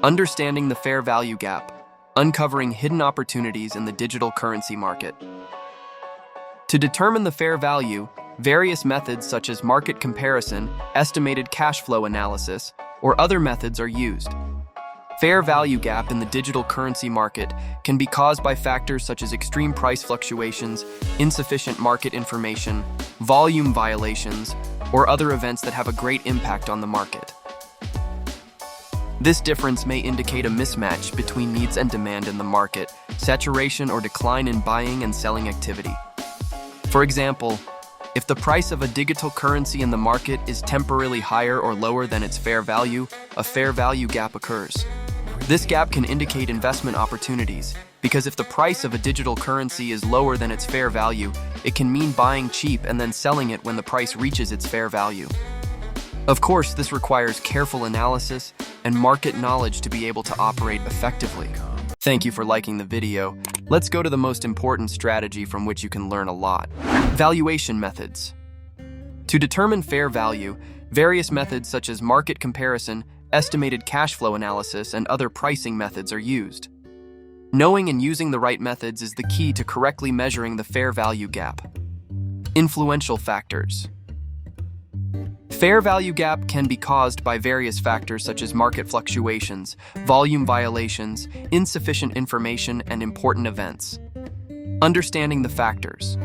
Understanding the fair value gap, uncovering hidden opportunities in the digital currency market. To determine the fair value, various methods such as market comparison, estimated cash flow analysis, or other methods are used. Fair value gap in the digital currency market can be caused by factors such as extreme price fluctuations, insufficient market information, volume violations, or other events that have a great impact on the market. This difference may indicate a mismatch between needs and demand in the market, saturation or decline in buying and selling activity. For example, if the price of a digital currency in the market is temporarily higher or lower than its fair value, a fair value gap occurs. This gap can indicate investment opportunities, because if the price of a digital currency is lower than its fair value, it can mean buying cheap and then selling it when the price reaches its fair value. Of course, this requires careful analysis and market knowledge to be able to operate effectively. Thank you for liking the video. Let's go to the most important strategy from which you can learn a lot. Valuation methods. To determine fair value, various methods such as market comparison, estimated cash flow analysis, and other pricing methods are used. Knowing and using the right methods is the key to correctly measuring the fair value gap. Influential factors. Fair value gap can be caused by various factors such as market fluctuations, volume violations, insufficient information, and important events. Understanding the factors.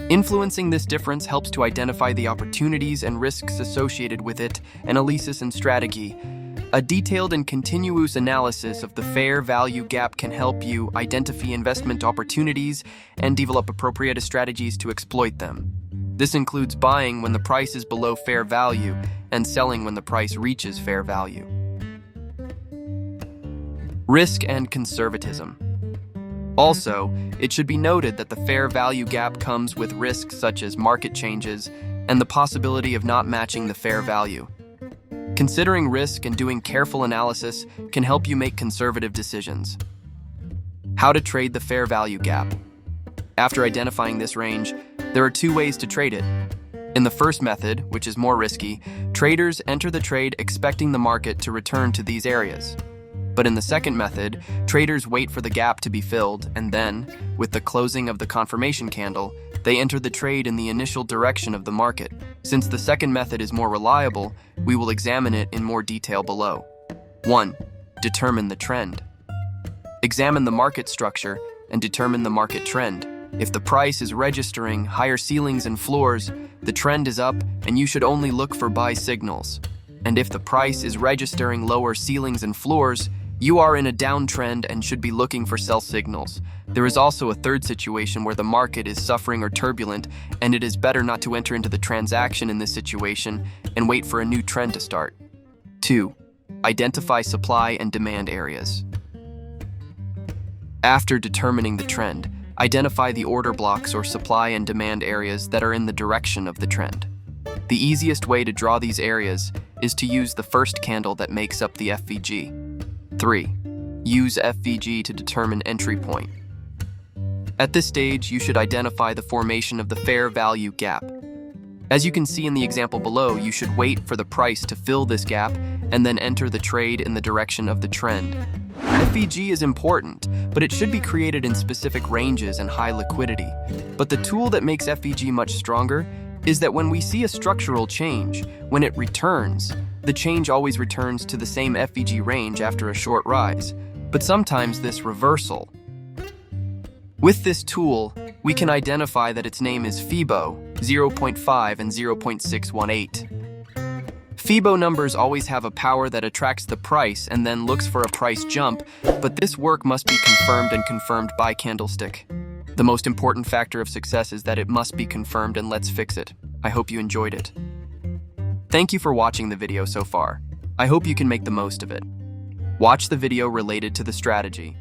Influencing this difference helps to identify the opportunities and risks associated with it. Analysis and stratgey. A detailed and continuous analysis of the fair value gap can help you identify investment opportunities and develop appropriate strategies to exploit them. This includes buying when the price is below fair value and selling when the price reaches fair value. Risk and conservatism. Also, it should be noted that the fair value gap comes with risks such as market changes and the possibility of not matching the fair value. Considering risk and doing careful analysis can help you make conservative decisions. How to trade the fair value gap. After identifying this range, there are two ways to trade it. In the first method, which is more risky, traders enter the trade expecting the market to return to these areas. But in the second method, traders wait for the gap to be filled, and then, with the closing of the confirmation candle, they enter the trade in the initial direction of the market. Since the second method is more reliable, we will examine it in more detail below. 1. Determine the trend. Examine the market structure and determine the market trend. If the price is registering higher ceilings and floors, the trend is up and you should only look for buy signals. And if the price is registering lower ceilings and floors, you are in a downtrend and should be looking for sell signals. There is also a third situation where the market is suffering or turbulent, and it is better not to enter into the transaction in this situation and wait for a new trend to start. 2. Identify supply and demand areas. After determining the trend, identify the order blocks or supply and demand areas that are in the direction of the trend. The easiest way to draw these areas is to use the first candle that makes up the FVG. 3. Use FVG to determine entry point. At this stage, you should identify the formation of the fair value gap. As you can see in the example below, you should wait for the price to fill this gap and then enter the trade in the direction of the trend. FVG is important, but it should be created in specific ranges and high liquidity. But the tool that makes FVG much stronger is that when we see a structural change, when it returns, the change always returns to the same FVG range after a short rise, but sometimes this reversal. With this tool, we can identify that its name is FIBO 0.5 and 0.618. FIBO numbers always have a power that attracts the price and then looks for a price jump, but this work must be confirmed and confirmed by candlestick. The most important factor of success is that it must be confirmed, and let's fix it. I hope you enjoyed it. Thank you for watching the video so far. I hope you can make the most of it. Watch the video related to the strategy.